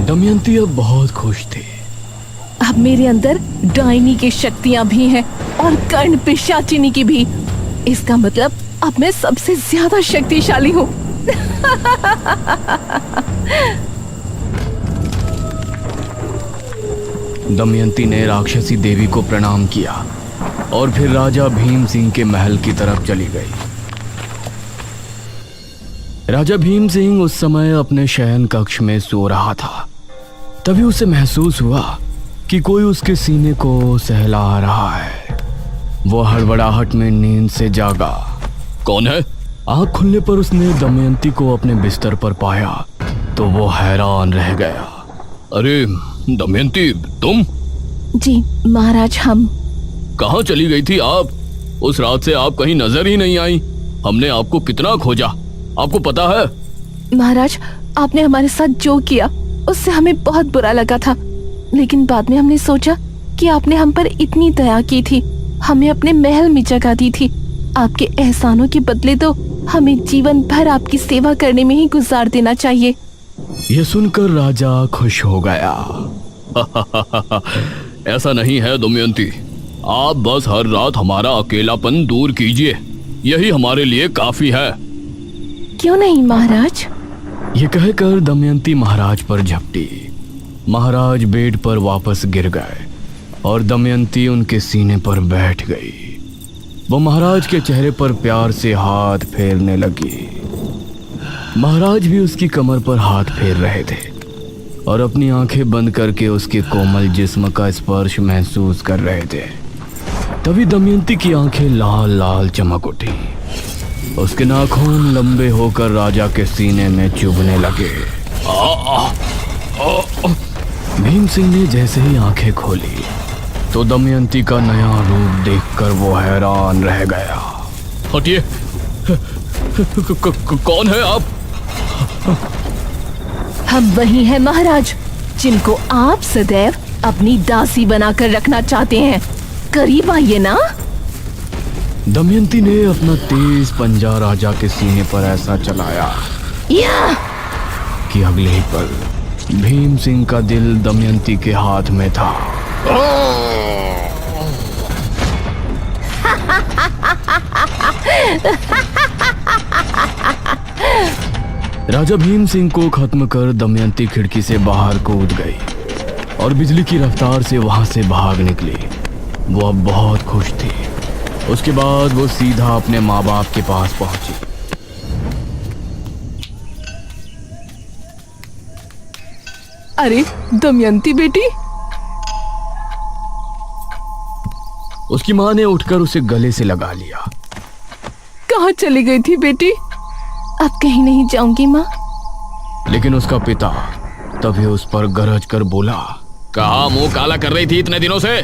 दमयंती अब बहुत खुश थी। अब मेरे अंदर डायनी की शक्तियां भी हैं और कर्ण पिशाचिनी की भी। इसका मतलब अब मैं सबसे ज्यादा शक्तिशाली हूँ। दमयंती ने राक्षसी देवी को प्रणाम किया और फिर राजा भीम सिंह के महल की तरफ चली गई। राजा भीम सिंह उस समय अपने शयन कक्ष में सो रहा था। तभी उसे महसूस हुआ कि कोई उसके सीने को सहला रहा है। वो हड़बड़ाहट में नींद से जागा। कौन है? आंख खुलने पर उसने दमयंती को अपने बिस्तर पर पाया तो वो हैरान रह गया। अरे दमयंती, तुम? जी महाराज, हम। कहाँ चली गई थी आप? उस रात से आप कहीं नजर ही नहीं आई। हमने आपको कितना खोजा, आपको पता है? महाराज, आपने हमारे साथ जो किया उससे हमें बहुत बुरा लगा था, लेकिन बाद में हमने सोचा कि आपने हम पर इतनी दया की थी, हमें अपने महल में जगह दी थी। आपके एहसानों के बदले तो हमें जीवन भर आपकी सेवा करने में ही गुजार देना चाहिए। यह सुनकर राजा खुश हो गया। ऐसा नहीं है दमयंती, आप बस हर रात हमारा अकेलापन दूर कीजिए, यही हमारे लिए काफी है। क्यों नहीं महाराज? ये कहकर दमयंती महाराज पर झपटी। महाराज बेड पर वापस गिर गए और दमयंती उनके सीने पर बैठ गई। वो महाराज के चेहरे पर प्यार से हाथ फेरने लगी। महाराज भी उसकी कमर पर हाथ फेर रहे थे और अपनी आंखें बंद करके उसके कोमल जिस्म का स्पर्श महसूस कर रहे थे। तभी दमयंती की आंखें लाल लाल चमक उठी। उसके नाखून लंबे होकर राजा के सीने में चुभने लगे। भीम सिंह ने जैसे ही आंखें खोली तो दमयंती का नया रूप देखकर वो हैरान रह गया। हटिए, कौन है आप? हम वही हैं महाराज, जिनको आप सदैव अपनी दासी बनाकर रखना चाहते हैं। करीब आइए ना। दमयंती ने अपना तेज पंजा राजा के सीने पर ऐसा चलाया कि अगले ही पल भीम सिंह का दिल दमयंती के हाथ में था। राजा भीम सिंह को खत्म कर दमयंती खिड़की से बाहर कूद गई और बिजली की रफ्तार से वहां से भाग निकली। वो अब बहुत खुश थी। उसके बाद वो सीधा अपने माँ बाप के पास पहुंची। अरे दमयंती बेटी। उसकी माँ ने उठकर उसे गले से लगा लिया। कहाँ चली गई थी बेटी? अब कहीं नहीं जाऊंगी माँ। लेकिन उसका पिता तभी उस पर गरज कर बोला। कहाँ मुंह काला कर रही थी इतने दिनों से?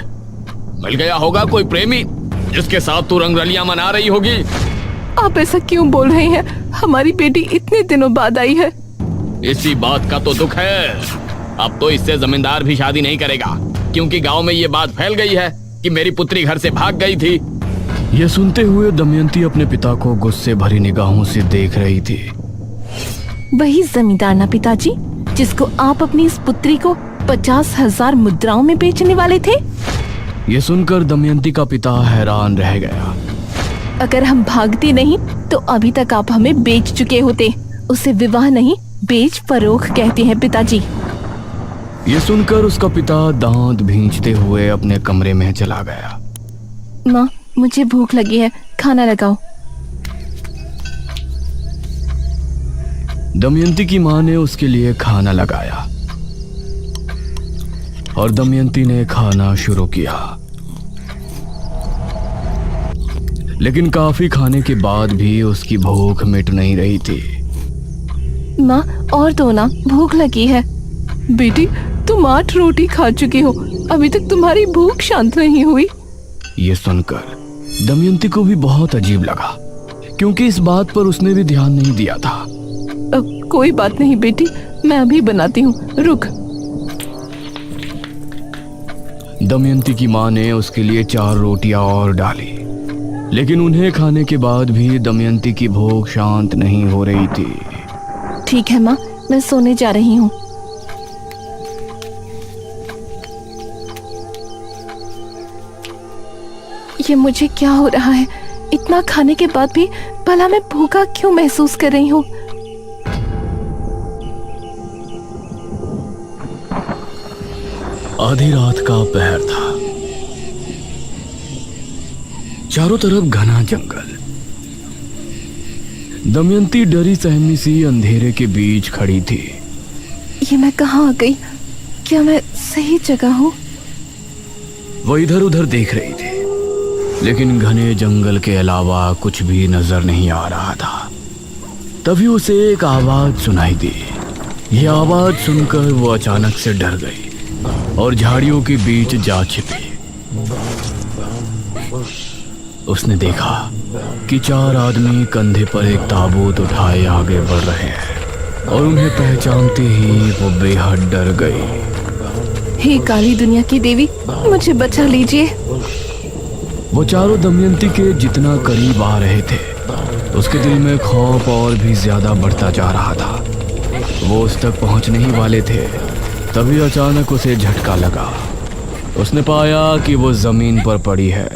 मिल गया होगा कोई प्रेमी जिसके साथ तू रंगरलियां मना रही होगी। आप ऐसा क्यों बोल रहे हैं? हमारी बेटी इतने दिनों बाद आई है। इसी बात का तो दुख है। अब तो इससे जमींदार भी शादी नहीं करेगा, क्योंकि गांव में ये बात फैल गई है कि मेरी पुत्री घर से भाग गई थी। यह सुनते हुए दमयंती अपने पिता को गुस्से भरी निगाहों से देख रही थी। वही जमींदार ना पिताजी, जिसको आप अपनी इस पुत्री को 50,000 मुद्राओं में बेचने वाले थे? यह सुनकर दमयंती का पिता हैरान रह गया। अगर हम भागते नहीं तो अभी तक आप हमें बेच चुके होते। उसे विवाह नहीं, बेच फरोख कहते हैं पिताजी। यह सुनकर उसका पिता दांत भींचते हुए अपने कमरे में चला गया। माँ, मुझे भूख लगी है, खाना लगाओ। दमयंती की माँ ने उसके लिए खाना लगाया और दमयंती ने खाना शुरू किया। लेकिन काफी खाने के बाद भी उसकी भूख मिट नहीं रही थी। माँ, और दो ना, भूख लगी है। बेटी, तुम 8 रोटी खा चुकी हो, अभी तक तुम्हारी भूख शांत नहीं हुई। ये सुनकर दमयंती को भी बहुत अजीब लगा, क्योंकि इस बात पर उसने भी ध्यान नहीं दिया था। कोई बात नहीं बेटी, मैं अभी बनाती हूँ, रुक। दमयंती की माँ ने उसके लिए 4 रोटियां और डाली लेकिन उन्हें खाने के बाद भी दमयंती की भूख शांत नहीं हो रही थी। ठीक है माँ, मैं सोने जा रही हूँ। ये मुझे क्या हो रहा है? इतना खाने के बाद भी भला मैं भूखा क्यों महसूस कर रही हूँ? आधी रात का पहर था। चारों तरफ घना जंगल। दमयंती डरी सहमी सी अंधेरे के बीच खड़ी थी। ये मैं कहाँ आ गई? क्या मैं सही जगह हूँ? वो इधर उधर देख रही थी, लेकिन घने जंगल के अलावा कुछ भी नजर नहीं आ रहा था। तभी उसे एक आवाज सुनाई दी। यह आवाज सुनकर वो अचानक से डर गई और झाड़ियों के बीच जा छिपी। उसने देखा कि 4 आदमी कंधे पर एक ताबूत उठाए आगे बढ़ रहे हैं और उन्हें पहचानते ही वो बेहद डर गई। हे काली दुनिया की देवी, मुझे बचा लीजिए। वो चारों दमयंती के जितना करीब आ रहे थे, उसके दिल में खौफ और भी ज्यादा बढ़ता जा रहा था। वो उस तक पहुंचने ही वाले थे, तभी अचानक उसे झटका लगा। उसने पाया कि वो जमीन पर पड़ी है,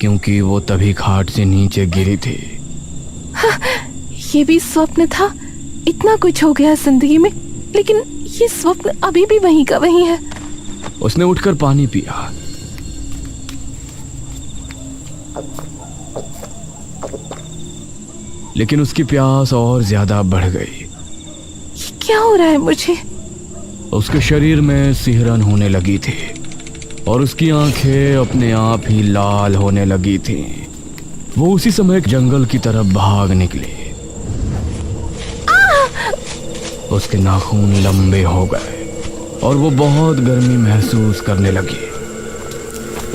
क्योंकि वो तभी खाट से नीचे गिरी थी। ये भी स्वप्न था? इतना कुछ हो गया जिंदगी में, लेकिन ये स्वप्न अभी भी वहीं का वहीं है। उसने उठकर पानी पिया। लेकिन उसकी प्यास और ज्यादा बढ़ गई। ये क्या हो रहा है मुझे? उसके शरीर में सिहरन होने लगी थी और उसकी आंखें अपने आप ही लाल होने लगी थीं। वो उसी समय जंगल की तरफ भाग निकली। उसके नाखून लंबे हो गए और वो बहुत गर्मी महसूस करने लगी।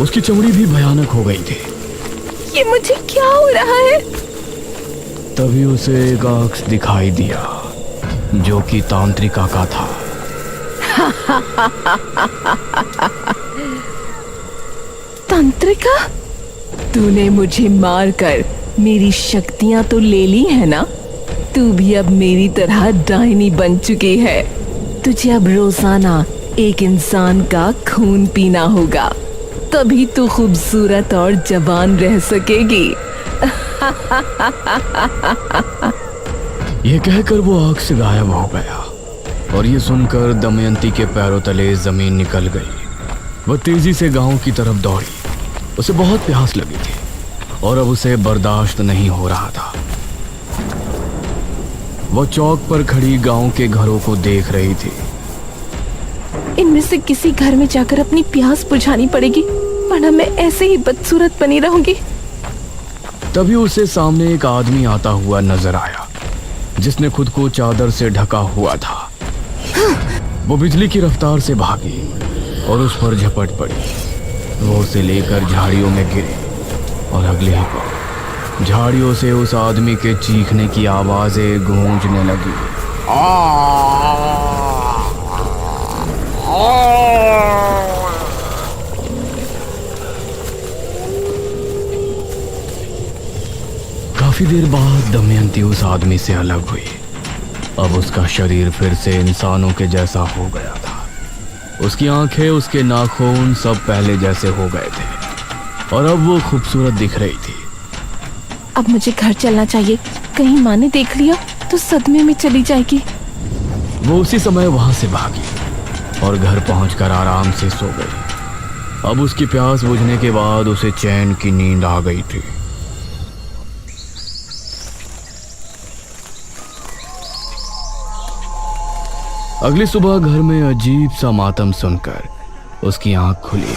उसकी चमड़ी भी भयानक हो गई थी। ये मुझे क्या हो रहा है? तभी उसे एक अक्स दिखाई दिया, जो कि तांत्रिका का था। तांत्रिका? तूने मुझे मारकर मेरी शक्तियां तो ले ली है ना? तू भी अब मेरी तरह डायनी बन चुकी है। तुझे अब रोजाना एक इंसान का खून पीना होगा, तभी तू खूबसूरत और जवान रह सकेगी। ये कहकर वो आग से गायब हो गया और ये सुनकर दमयंती के पैरों तले जमीन निकल गई। वो तेजी से गांव की तरफ दौड़ी। उसे बहुत प्यास लगी थी और अब उसे बर्दाश्त नहीं हो रहा था। वो चौक पर खड़ी गांव के घरों को देख रही थी। इनमें से किसी घर में जाकर अपनी प्यास बुझानी पड़ेगी, वरना मैं ऐसे ही बदसूरत बनी रहूंगी। तभी उसे सामने एक आदमी आता हुआ नजर आया, जिसने खुद को चादर से ढका हुआ था। वो बिजली की रफ्तार से भागी और उस पर झपट पड़ी। वो उसे लेकर झाड़ियों में गिरी और अगले ही पल झाड़ियों से उस आदमी के चीखने की आवाजें गूंजने लगी। काफी देर बाद दमयंती उस आदमी से अलग हुई। अब उसका शरीर फिर से इंसानों के जैसा हो गया था। उसकी आंखें, उसके नाखून सब पहले जैसे हो गए थे और अब वो खूबसूरत दिख रही थी। अब मुझे घर चलना चाहिए, कहीं माँ ने देख लिया तो सदमे में चली जाएगी। वो उसी समय वहां से भागी और घर पहुंचकर आराम से सो गई। अब उसकी प्यास बुझने के बाद उसे चैन की नींद आ गई थी। अगली सुबह घर में अजीब सा मातम सुनकर उसकी आंख खुली।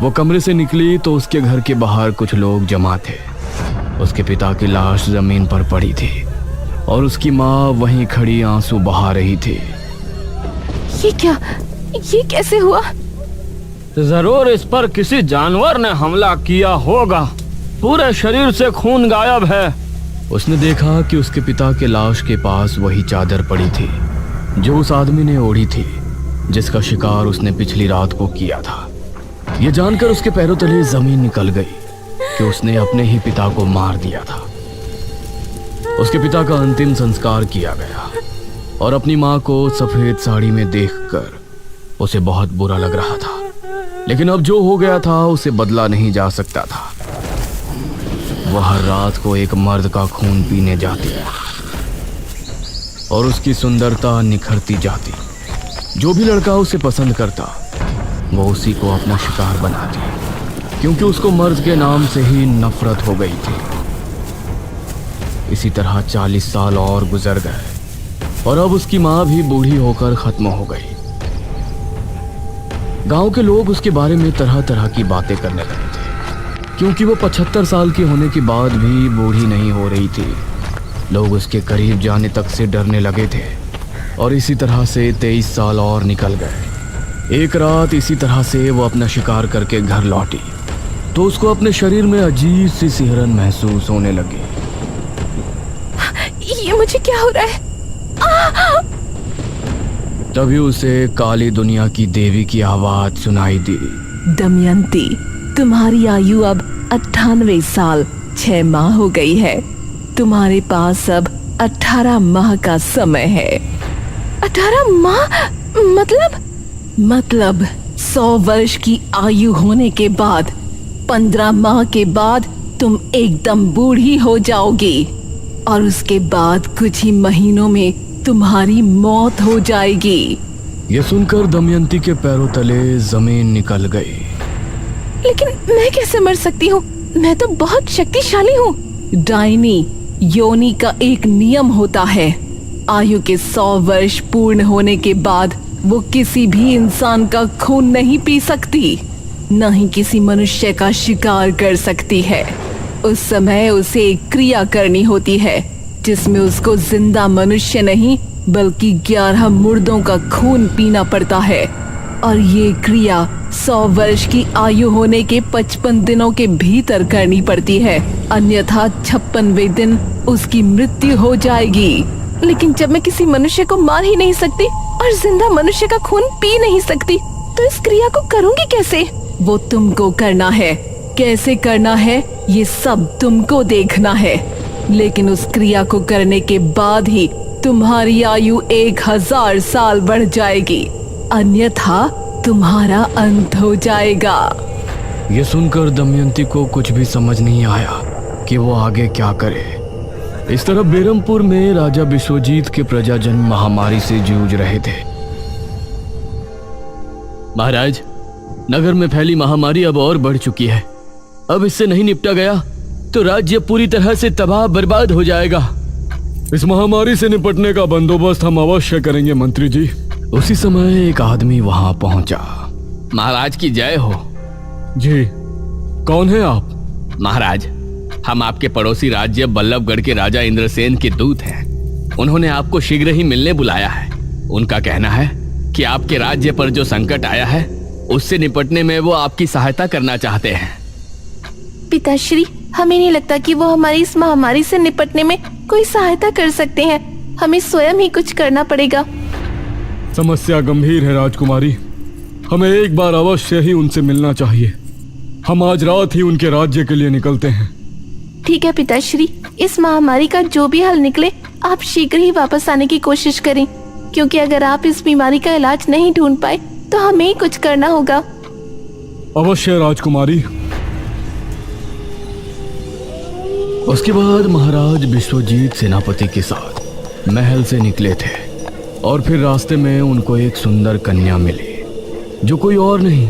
वो कमरे से निकली तो उसके घर के बाहर कुछ लोग जमा थे। उसके पिता की लाश जमीन पर पड़ी थी और उसकी माँ वहीं खड़ी आंसू बहा रही थी। ये क्या? ये कैसे हुआ? जरूर इस पर किसी जानवर ने हमला किया होगा। पूरे शरीर से खून गायब है। उसने देखा कि उसके पिता के लाश के पास वही चादर पड़ी थी जो उस आदमी ने ओढ़ी थी। जिसका शिकार उसने पिछली रात को किया था। यह जानकर उसके पैरों तले जमीन निकल गई कि उसने अपने ही पिता को मार दिया था। उसके पिता का अंतिम संस्कार किया गया और अपनी मां को सफेद साड़ी में देखकर उसे बहुत बुरा लग रहा था, लेकिन अब जो हो गया था उसे बदला नहीं जा सकता था। वह हर रात को एक मर्द का खून पीने जाती और उसकी सुंदरता निखरती जाती। जो भी लड़का उसे पसंद करता वो उसी को अपना शिकार बनाती, क्योंकि उसको मर्द के नाम से ही नफरत हो गई थी। इसी तरह 40 साल और गुजर गए और अब उसकी मां भी बूढ़ी होकर खत्म हो गई। गांव के लोग उसके बारे में तरह तरह की बातें करने लगे थे, क्योंकि वो 75 साल की होने के बाद भी बूढ़ी नहीं हो रही थी। लोग उसके करीब जाने तक से डरने लगे थे और इसी तरह से 23 साल और निकल गए। एक रात इसी तरह से वो अपना शिकार करके घर लौटी तो उसको अपने शरीर में अजीब सी सिहरन महसूस होने लगी। ये मुझे क्या हो रहा है? तभी उसे काली दुनिया की देवी की आवाज सुनाई दी। दमयंती, तुम्हारी आयु अब 98 साल 6 माह हो गई है। तुम्हारे पास अब 18 माह का समय है। 18 माह? मतलब 100 वर्ष की आयु होने के बाद 15 माह के बाद तुम एकदम बूढ़ी हो जाओगी और उसके बाद कुछ ही महीनों में तुम्हारी मौत हो जाएगी। ये सुनकर दमयंती के पैरों तले जमीन निकल गई। लेकिन मैं कैसे मर सकती हूँ? मैं तो बहुत शक्तिशाली हूँ। डायनी योनि का एक नियम होता है। आयु के 100 वर्ष पूर्ण होने के बाद वो किसी भी इंसान का खून नहीं पी सकती, न ही किसी मनुष्य का शिकार कर सकती है। उस समय उसे एक क्रिया करनी होती है जिसमें उसको जिंदा मनुष्य नहीं बल्कि 11 मुर्दों का खून पीना पड़ता है, और ये क्रिया 100 वर्ष की आयु होने के 55 दिनों के भीतर करनी पड़ती है, अन्यथा 56वें दिन उसकी मृत्यु हो जाएगी। लेकिन जब मैं किसी मनुष्य को मार ही नहीं सकती और जिंदा मनुष्य का खून पी नहीं सकती तो इस क्रिया को करूंगी कैसे? वो तुमको करना है। कैसे करना है ये सब तुमको देखना है, लेकिन उस क्रिया को करने के बाद ही तुम्हारी आयु 1000 साल बढ़ जाएगी, अन्यथा तुम्हारा अंत हो जाएगा। ये सुनकर दमयंती को कुछ भी समझ नहीं आया कि वो आगे क्या करे। इस तरह बेरमपुर में राजा विश्वजीत के प्रजाजन महामारी से जूझ रहे थे। महाराज, नगर में फैली महामारी अब और बढ़ चुकी है। अब इससे नहीं निपटा गया तो राज्य पूरी तरह से तबाह बर्बाद हो जाएगा। इस महामारी से निपटने का बंदोबस्त हम अवश्य करेंगे मंत्री जी। उसी समय एक आदमी वहां पहुंचा। महाराज की जय हो। जी, कौन है आप? महाराज, हम आपके पड़ोसी राज्य बल्लभगढ़ के राजा इंद्रसेन के दूत हैं। उन्होंने आपको शीघ्र ही मिलने बुलाया है। उनका कहना है कि आपके राज्य पर जो संकट आया है उससे निपटने में वो आपकी सहायता करना चाहते हैं। पिताश्री, हमें नहीं लगता कि वो हमारी इस महामारी से निपटने में कोई सहायता कर सकते हैं। हमें स्वयं ही कुछ करना पड़ेगा। समस्या गंभीर है राजकुमारी, हमें एक बार अवश्य ही उनसे मिलना चाहिए। हम आज रात ही उनके राज्य के लिए निकलते हैं। ठीक है पिताश्री, इस महामारी का जो भी हल निकले आप शीघ्र ही वापस आने की कोशिश करें, क्योंकि अगर आप इस बीमारी का इलाज नहीं ढूंढ पाए तो हमें ही कुछ करना होगा। अवश्य राजकुमारी। उसके बाद महाराज विश्वजीत सेनापति के साथ महल से निकले थे और फिर रास्ते में उनको एक सुंदर कन्या मिली, जो कोई और नहीं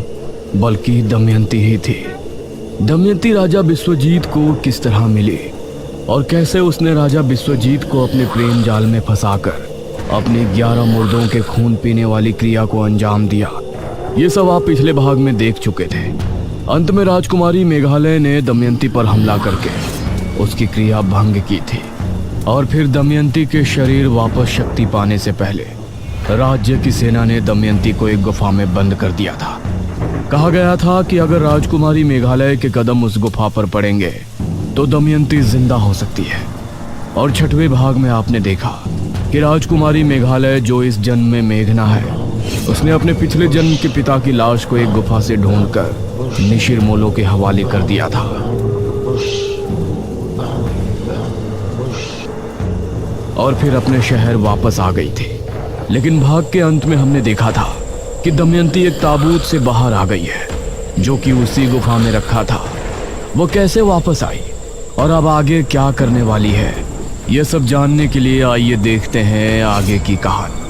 बल्कि दमयंती ही थी। दमयंती राजा विश्वजीत को किस तरह मिली और कैसे उसने राजा विश्वजीत को अपने प्रेम जाल में फंसाकर अपने 11 मुर्दों के खून पीने वाली क्रिया को अंजाम दिया, ये सब आप पिछले भाग में देख चुके थे। अंत में राजकुमारी मेघालय ने दमयंती पर हमला करके उसकी क्रिया भंग की थी और फिर दमयंती के शरीर वापस शक्ति पाने से पहले राज्य की सेना ने दमयंती को एक गुफा में बंद कर दिया था। कहा गया था कि अगर राजकुमारी मेघालय के कदम उस गुफा पर पड़ेंगे तो दमयंती जिंदा हो सकती है। और 6वें भाग में आपने देखा कि राजकुमारी मेघालय जो इस जन्म में मेघना है उसने अपने पिछले जन्म के पिता की लाश को एक गुफा से ढूंढकर निशिर मोलो के हवाले कर दिया था। और फिर अपने शहर वापस आ गई थी। लेकिन भाग के अंत में हमने देखा था कि दमयंती एक ताबूत से बाहर आ गई है, जो कि उसी गुफा में रखा था। वो कैसे वापस आई और अब आगे क्या करने वाली है, ये सब जानने के लिए आइए देखते हैं आगे की कहानी।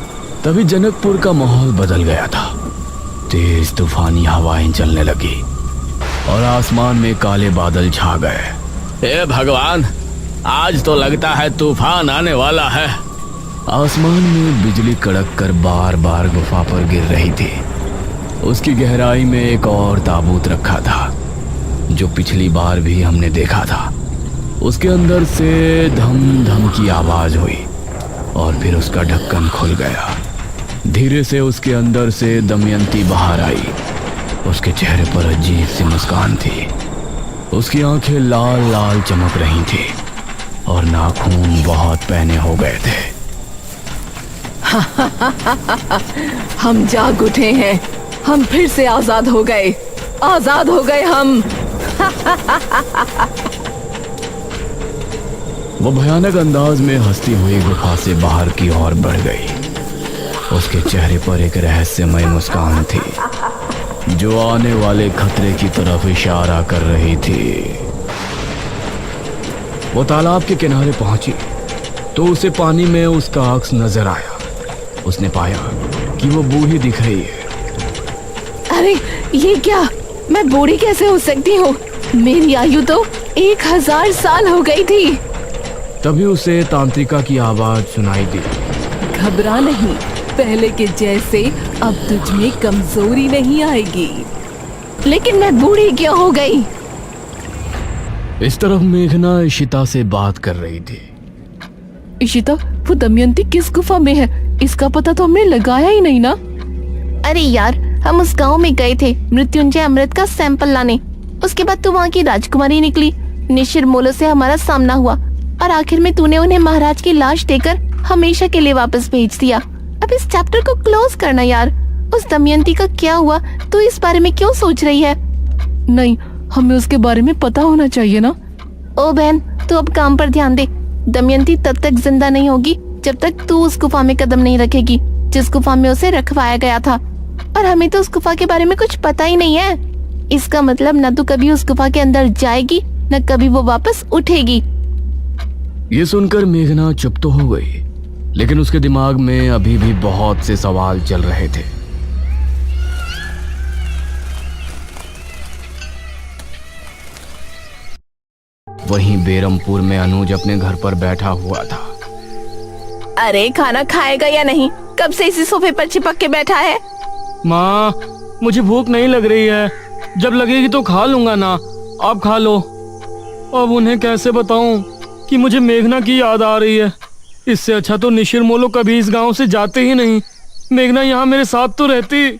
तभी जनकपुर का माहौल बदल गया था। तेज तूफानी हवाएं चलने लगी और आसमान में काले बादल छा गए। हे भगवान, आज तो लगता है तूफान आने वाला है। आसमान में बिजली कड़क कर बार बार गुफा पर गिर रही थी। उसकी गहराई में एक और ताबूत रखा था, जो पिछली बार भी हमने देखा था। उसके अंदर से धम धम की आवाज हुई और फिर उसका ढक्कन खुल गया। धीरे से उसके अंदर से दमयंती बाहर आई। उसके चेहरे पर अजीब सी मुस्कान थी। उसकी आंखें लाल लाल चमक रही थी और नाखून बहुत पैने हो गए थे। हम जाग उठे हैं, हम फिर से आजाद हो गए, आजाद हो गए हम। वो भयानक अंदाज में हंसती हुई गुफा से बाहर की ओर बढ़ गई। उसके चेहरे पर एक रहस्यमय मुस्कान थी, जो आने वाले खतरे की तरफ इशारा कर रही थी। वो तालाब के किनारे पहुंची तो उसे पानी में उसका अक्स नजर आया। उसने पाया कि वो बूढ़ी दिख रही है। अरे ये क्या, मैं बूढ़ी कैसे हो सकती हूँ? मेरी आयु तो 1000 साल हो गई थी। तभी उसे तांत्रिका की आवाज सुनाई दी। घबरा नहीं, पहले के जैसे अब तुझ में कमजोरी नहीं आएगी। लेकिन मैं बूढ़ी क्यों हो गई? इस तरफ मेघना इशिता से बात कर रही थी। इशिता, वो दमयंती किस गुफा में है, इसका पता तो हमने लगाया ही नहीं ना। अरे यार, हम उस गांव में गए थे मृत्युंजय अमृत का सैंपल लाने। उसके बाद तो वहाँ की राजकुमारी निकली। निशिर मोलो से हमारा सामना हुआ और आखिर में तूने उन्हें महाराज की लाश देकर हमेशा के लिए वापस भेज दिया। अब इस चैप्टर को क्लोज करना यार। उस दमयंती का क्या हुआ, तू इस बारे में क्यों सोच रही है? नहीं, हमें उसके बारे में पता होना चाहिए ना। ओ बहन, तू अब काम पर ध्यान दे। दमयंती तब तक जिंदा नहीं होगी जब तक तू उस गुफा में कदम नहीं रखेगी जिस गुफा में उसे रखवाया गया था। और हमें तो उस गुफा के बारे में कुछ पता ही नहीं है। इसका मतलब न तो कभी उस गुफा के अंदर जाएगी न कभी वो वापस उठेगी। ये सुनकर मेघना चुप तो हो गई, लेकिन उसके दिमाग में अभी भी बहुत से सवाल चल रहे थे। वहीं बेरमपुर में अनुज अपने घर पर बैठा हुआ था। अरे खाना खाएगा या नहीं? कब से इसी सोफे पर चिपक के बैठा है? माँ, मुझे भूख नहीं लग रही है। जब लगेगी तो खा लूंगा ना, आप खा लो। अब उन्हें कैसे बताऊं कि मुझे मेघना की याद आ रही है। इससे अच्छा तो निशिर मोलो कभी इस गांव से जाते ही नहीं। मेघना यहाँ मेरे साथ तो रहती।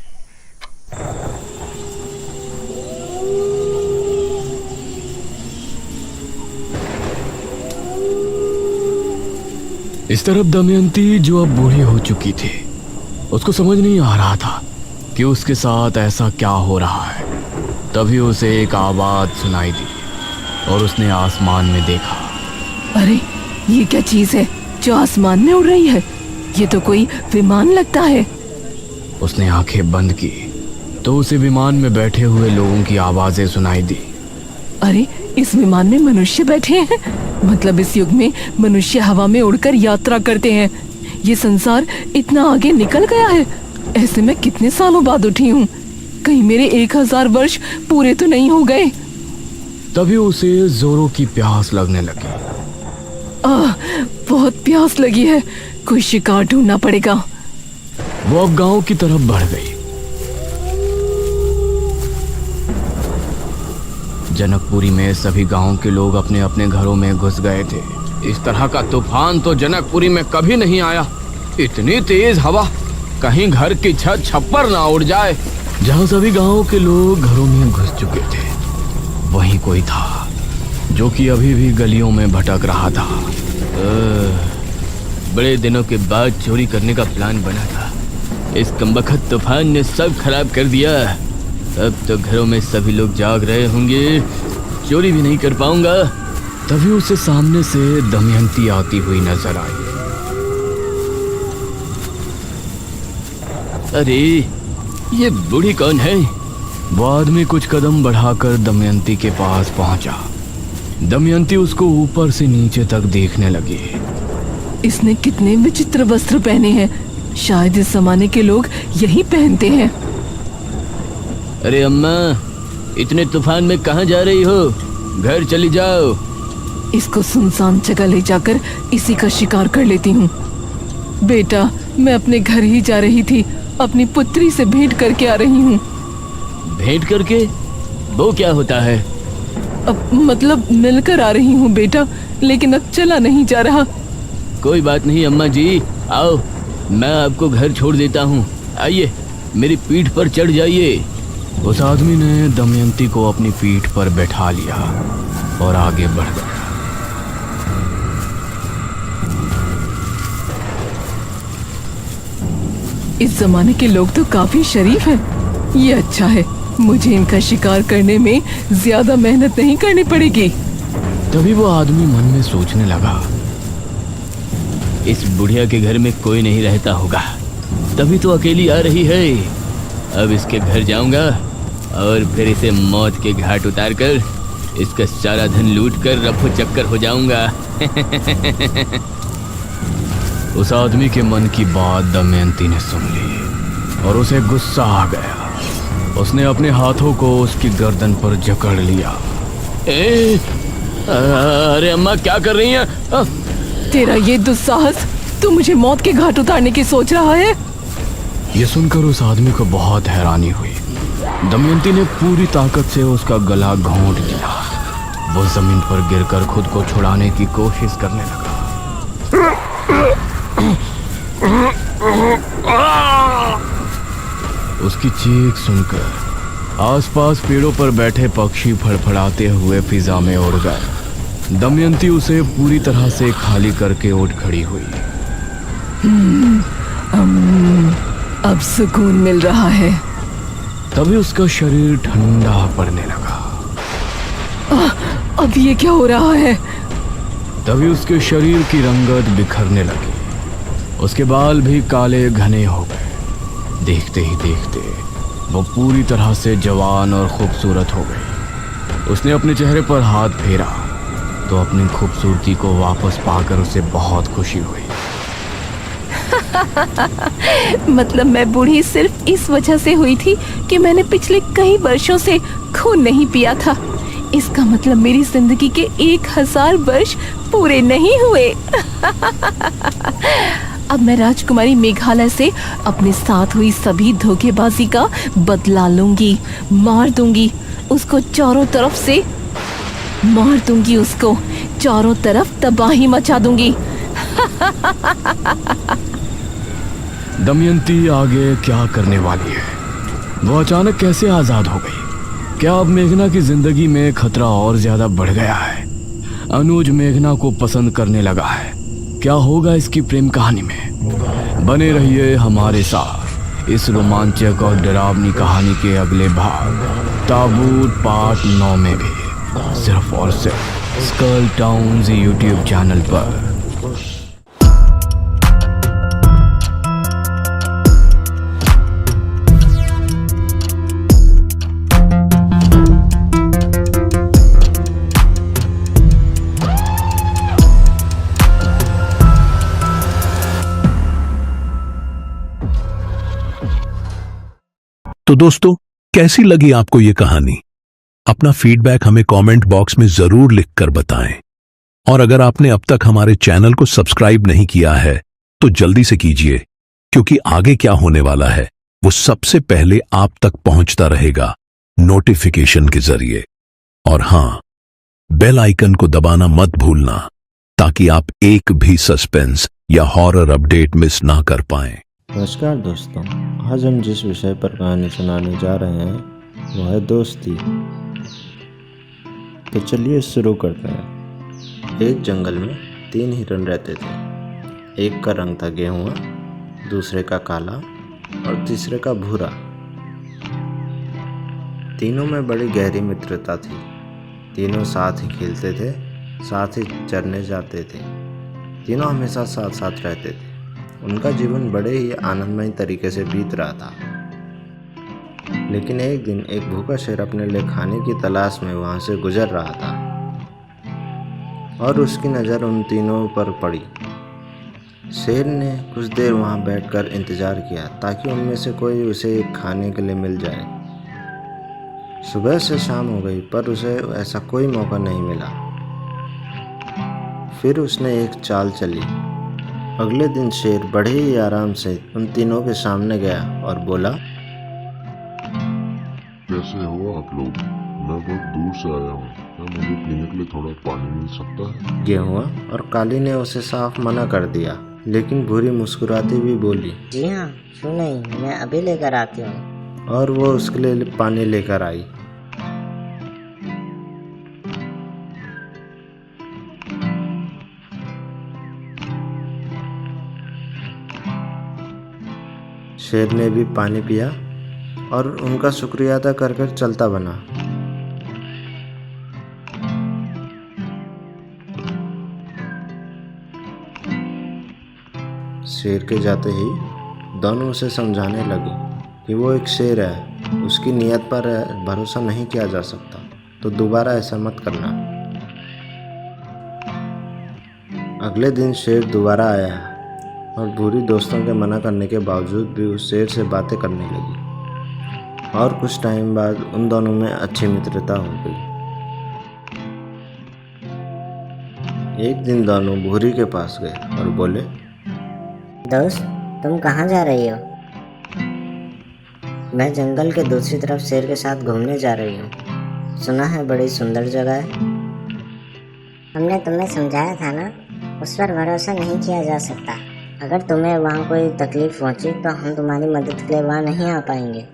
इस तरफ दमयंती, जो अब बूढ़ी हो चुकी थी, उसको समझ नहीं आ रहा था कि उसके साथ ऐसा क्या हो रहा है। तभी उसे एक आवाज सुनाई दी और उसने आसमान में देखा। अरे ये क्या चीज है जो आसमान में उड़ रही है? ये तो कोई विमान लगता है। उसने आंखें बंद की तो उसे विमान में बैठे हुए लोगों की आवाजें सुनाई दी। अरे इस विमान में मनुष्य बैठे हैं। मतलब इस युग में मनुष्य हवा में उड़कर यात्रा करते हैं। ये संसार इतना आगे निकल गया है। ऐसे में कितने सालों बाद उठी हूँ। कहीं मेरे 1000 वर्ष पूरे तो नहीं हो गए। तभी उसे जोरों की प्यास लगने लगी। बहुत प्यास लगी है। कोई शिकार ढूंढना पड़ेगा। वो अब गांव की तरफ बढ़ गई। जनकपुरी में सभी गांव के लोग अपने अपने घरों में घुस गए थे। इस तरह का तूफान तो जनकपुरी में कभी नहीं आया। इतनी तेज हवा, कहीं घर की छत छप्पर ना उड़ जाए। जहां सभी गांव के लोग घरों में घुस चुके थे, वहीं कोई था जो कि अभी भी गलियों में भटक रहा था। बड़े दिनों के बाद चोरी करने का प्लान बना था, इस कमबख्त तूफान ने सब खराब कर दिया। अब तो घरों में सभी लोग जाग रहे होंगे, चोरी भी नहीं कर पाऊंगा। तभी उसे सामने से दमयंती आती हुई नजर आई। अरे ये बूढ़ी कौन है? वो आदमी कुछ कदम बढ़ाकर दमयंती के पास पहुंचा। दमयंती उसको ऊपर से नीचे तक देखने लगी। इसने कितने विचित्र वस्त्र पहने हैं, शायद इस जमाने के लोग यही पहनते हैं। अरे अम्मा, इतने तूफान में कहाँ जा रही हो? घर चली जाओ। इसको सुनसान जगह ले जाकर इसी का शिकार कर लेती हूँ। बेटा, मैं अपने घर ही जा रही थी, अपनी पुत्री से भेंट करके आ रही हूँ। भेंट करके? वो क्या होता है? अब मतलब मिलकर आ रही हूँ बेटा, लेकिन अब चला नहीं जा रहा। कोई बात नहीं अम्मा जी, आओ मैं आपको घर छोड़ देता हूँ। आइए मेरी पीठ पर चढ़ जाइए। उस आदमी ने दमयंती को अपनी पीठ पर बैठा लिया और आगे बढ़ गया। इस जमाने के लोग तो काफी शरीफ हैं। ये अच्छा है, मुझे इनका शिकार करने में ज्यादा मेहनत नहीं करनी पड़ेगी। तभी वो आदमी मन में सोचने लगा, इस बुढ़िया के घर में कोई नहीं रहता होगा, तभी तो अकेली आ रही है। अब इसके घर जाऊंगा और फिर इसे मौत के घाट उतारकर इसका सारा धन लूट कर रफू चक्कर हो जाऊंगा। उस आदमी के मन की बात दमयंती ने सुन ली और उसे गुस्सा आ गया। उसने अपने हाथों को उसकी गर्दन पर जकड़ लिया। अरे अम्मा क्या कर रही हैं? तेरा ये दुस्साहस, तू मुझे मौत के घाट उतारने की सोच रहा है? ये सुनकर उस आदमी को बहुत हैरानी हुई। दमयंती ने पूरी ताकत से उसका गला घोंट दिया। वो जमीन पर गिरकर खुद को छुड़ाने की कोशिश करने लगा। उसकी चीख सुनकर आसपास पेड़ों पर बैठे पक्षी फड़फड़ाते हुए फिजा में उड़ गए। दमयंती उसे पूरी तरह से खाली करके उठ खड़ी हुई। अब सुकून मिल रहा है। तभी उसका शरीर ठंडा पड़ने लगा। अब ये क्या हो रहा है? तभी उसके शरीर की रंगत बिखरने लगी। उसके बाल भी काले घने हो गए। देखते ही देखते वो पूरी तरह से जवान और खूबसूरत हो गई। उसने अपने चेहरे पर हाथ फेरा तो अपनी खूबसूरती को वापस पाकर उसे बहुत खुशी हुई। मतलब मैं बूढ़ी सिर्फ इस वजह से हुई थी कि मैंने पिछले कई वर्षों से खून नहीं पिया था। इसका मतलब मेरी जिंदगी के 1000 वर्ष पूरे नहीं हुए। अब मैं राजकुमारी मेघालय से अपने साथ हुई सभी धोखेबाजी का बदला लूंगी। मार दूंगी उसको चारों तरफ से, मार दूंगी उसको चारों तरफ, तबाही मचा दूंगी। दमयंती आगे क्या करने वाली है? वो अचानक कैसे आजाद हो गई? क्या अब मेघना की जिंदगी में खतरा और ज्यादा बढ़ गया है? अनुज मेघना को पसंद करने लगा है। क्या होगा इसकी प्रेम कहानी में? बने रहिए हमारे साथ इस रोमांचक और डरावनी कहानी के अगले भाग ताबूत पार्ट 9 में भी, सिर्फ और सिर्फ स्कल टाउन्स यूट्यूब चैनल पर। तो दोस्तों, कैसी लगी आपको ये कहानी? अपना फीडबैक हमें कमेंट बॉक्स में जरूर लिखकर बताएं। और अगर आपने अब तक हमारे चैनल को सब्सक्राइब नहीं किया है तो जल्दी से कीजिए, क्योंकि आगे क्या होने वाला है वो सबसे पहले आप तक पहुंचता रहेगा नोटिफिकेशन के जरिए। और हां, बेल आइकन को दबाना मत भूलना ताकि आप एक भी सस्पेंस या हॉरर अपडेट मिस ना कर पाएं। नमस्कार दोस्तों, आज हम जिस विषय पर कहानी सुनाने जा रहे हैं वह है दोस्ती। तो चलिए शुरू करते हैं। एक जंगल में 3 हिरन रहते थे। एक का रंग था गेहुआ, दूसरे का काला और तीसरे का भूरा। तीनों में बड़ी गहरी मित्रता थी। तीनों साथ ही खेलते थे, साथ ही चरने जाते थे। तीनों हमेशा साथ साथ रहते थे। उनका जीवन बड़े ही आनंदमय तरीके से बीत रहा था। लेकिन एक दिन एक भूखा शेर अपने लिए खाने की तलाश में वहां से गुजर रहा था और उसकी नज़र उन तीनों पर पड़ी। शेर ने कुछ देर वहां बैठकर इंतजार किया ताकि उनमें से कोई उसे खाने के लिए मिल जाए। सुबह से शाम हो गई पर उसे ऐसा कोई मौका नहीं मिला। फिर उसने एक चाल चली। अगले दिन शेर बड़े ही आराम से उन तीनों के सामने गया और बोला, कैसे हो आप लोग? मैं बहुत दूर से आया हूँ, क्या मुझे पीने के लिए थोड़ा पानी मिल सकता है? गेहुआ और काली ने उसे साफ मना कर दिया, लेकिन भूरी मुस्कुराती भी बोली, जी हाँ, क्यों नहीं, मैं अभी लेकर आती हूँ। और वो उसके लिए पानी लेकर आई। शेर ने भी पानी पिया और उनका शुक्रिया अदा कर कर चलता बना। शेर के जाते ही दोनों उसे समझाने लगे कि वो एक शेर है, उसकी नीयत पर भरोसा नहीं किया जा सकता, तो दोबारा ऐसा मत करना। अगले दिन शेर दोबारा आया और भूरी दोस्तों के मना करने के बावजूद भी उस शेर से बातें करने लगी और कुछ टाइम बाद उन दोनों में अच्छी मित्रता हो गई। एक दिन दोनों भूरी के पास गए और बोले, दोस्त, तुम कहाँ जा रही हो? मैं जंगल के दूसरी तरफ शेर के साथ घूमने जा रही हूँ। सुना है बड़ी सुंदर जगह है। हमने तुम्हें समझाया था ना, उस पर भरोसा नहीं किया जा सकता। अगर तुम्हें वहाँ कोई तकलीफ पहुँची तो हम तुम्हारी मदद के लिए वहाँ नहीं आ पाएंगे।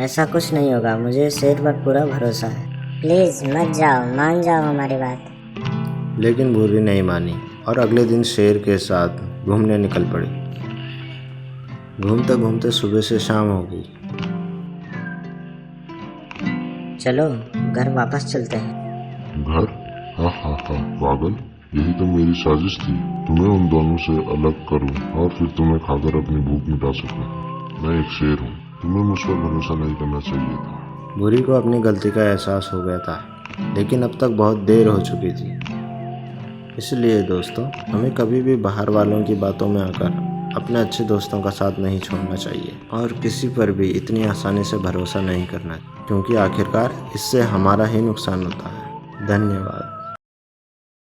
ऐसा कुछ नहीं होगा, मुझे शेर पर पूरा भरोसा है। प्लीज़ मत जाओ, मान जाओ हमारी बात। लेकिन भूरी नहीं मानी और अगले दिन शेर के साथ घूमने निकल पड़ी। घूमते घूमते सुबह से शाम हो गई। चलो घर वापस चलते हैं। घर? हाँ हाँ हाँ, पागल, यही तो मेरी साजिश थी, तुम्हें उन दोनों से अलग करूं और फिर तुम्हें खाकर अपनी भूख मिटा सकूं। मैं एक शेर हूँ, तुम्हें मुझ पर भरोसा नहीं करना चाहिए था। भूरी को अपनी गलती का एहसास हो गया था, लेकिन अब तक बहुत देर हो चुकी थी। इसलिए दोस्तों, हमें कभी भी बाहर वालों की बातों में आकर अपने अच्छे दोस्तों का साथ नहीं छोड़ना चाहिए और किसी पर भी इतनी आसानी से भरोसा नहीं करना, क्योंकि आखिरकार इससे हमारा ही नुकसान होता है। धन्यवाद।